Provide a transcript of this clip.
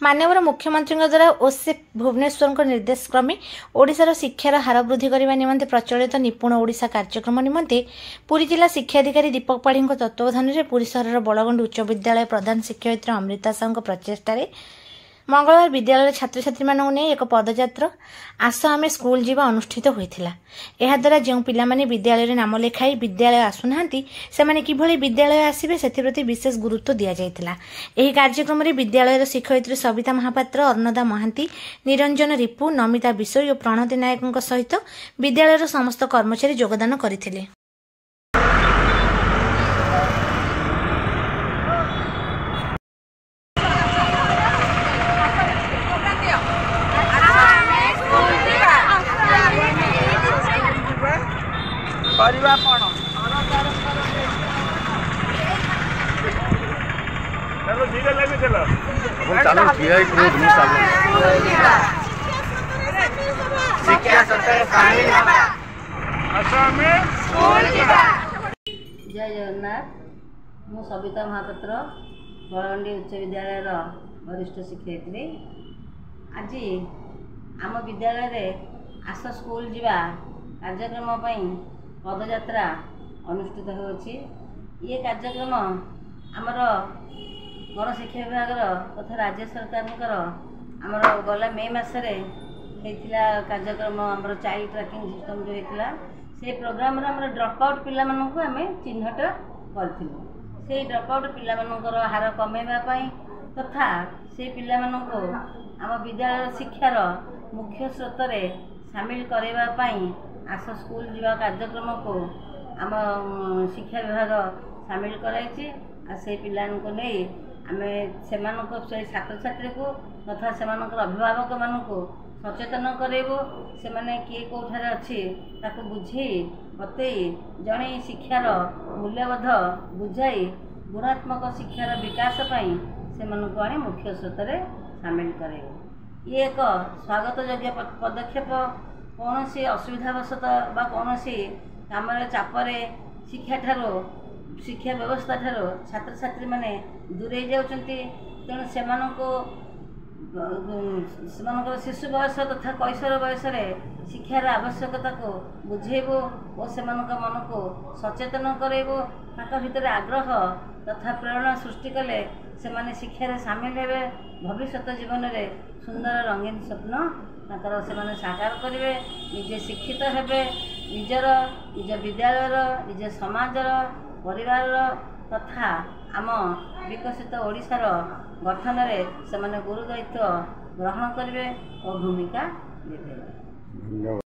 माननीय मुख्यमंत्री द्वारा ओसेफ भुवनेश्वर निर्देश क्रमे ओडिशार शिक्षार हार वृद्धि करने निमंते प्रचलित निपुण ओडिशा कार्यक्रम निमंते पुरी जिला शिक्षाधिकारी दीपक पाढ़ी तत्वावधान में पुरी सहर बड़गंड उच्च विद्यालय प्रधान शिक्षयित्री अमृता साहू प्रचेषार मंगलवार विद्यालय छात्र छात्री मानक नहीं एक पदयात्रा आस आमे स्कूल जीवा अनुष्ठित होइथिला। एहा द्वारा जो पिला माने विद्यालय नाम लेखाई विद्यालय आसुनाहांती सेमाने किभଳି विद्यालय आसीबे सेथिप्रति विशेष गुरुत्व दिया जायतिला। एही कार्यक्रम रे विद्यालयर शिक्षयित्री सविता महापात्र, अर्णदा महांती, निरंजन रिपु, नमिता बिसोई और प्रणति नायकଙ୍କ सहित विद्यालयर समस्त कर्मचारी योगदान करथिले। परिवा कोन चलो धीरे लेके चलो हम चालू किया है क्रोध में चालू शिक्षा संस्था शामिल असम में स्कूल जीवा। जय जगन्नाथ। मु सविता महापात्र बड़गंडी उच्च विद्यालय वरिष्ठ शिक्षयित्री। आज आम विद्यालय रे आस स्कूल जीवा कार्यक्रम पई पदयात्रा अनुष्ठित होछि। ये कार्यक्रम आमर गणशिक्षा विभाग तथा राज्य सरकार आमर गला मे मसरे होता कार्यक्रम आमर चाइल्ड ट्रैकिंग सिस्टम जो होता से प्रोग्राम आमर ड्रॉप आउट पिला मानकु आमे चिन्हट करथिलु। से ड्रॉप आउट पिला मानकर हार कमेबा तथा से पिला मानकु आम विद्यालय शिक्षार मुख्य स्रोत रे शामिल करबा पई आस स्कूल जीवा कार्यक्रम को आम शिक्षा विभाग शामिल कराई। से पिलानको नहीं आमे सेमानको से छात्र छात्री को तथा सेमानकर अभिभावक मानक सचेतन करेबो। से माने किए कोठारे अछि ताको बुझी बतई जणे शिक्षार मूल्यबोध बुझाई गुणात्मक शिक्षार विकास पई सेमानको आने मुख्य स्रोत रे शामिल करेबो। ये एक स्वागत योग्य पदक्षेप। कौन सी असुविधावशत बा कौन सी कम चापरे शिक्षा व्यवस्था ठारो छात्र छात्री माने दूरे जाउछंती। तेणु सेमानकर शिशु बयस तथा कैशोर बयस शिक्षार आवश्यकता को बुझेबो और सेमानक मन को सचेतन करेबो। ताका भितर आग्रह तथा प्रेरणा सृष्टि कले सेमाने शिक्षार सामिल हेबे। भविष्य जीवन में सुंदर रंगीन स्वप्न से साकार करेंगे। निजे शिक्षित हेबे। निज विद्यालय निज समाजर परिवार तथा आम विकसित ओडिशार गठन में से गुरु दायित्व ग्रहण करेंगे और भूमिका देते।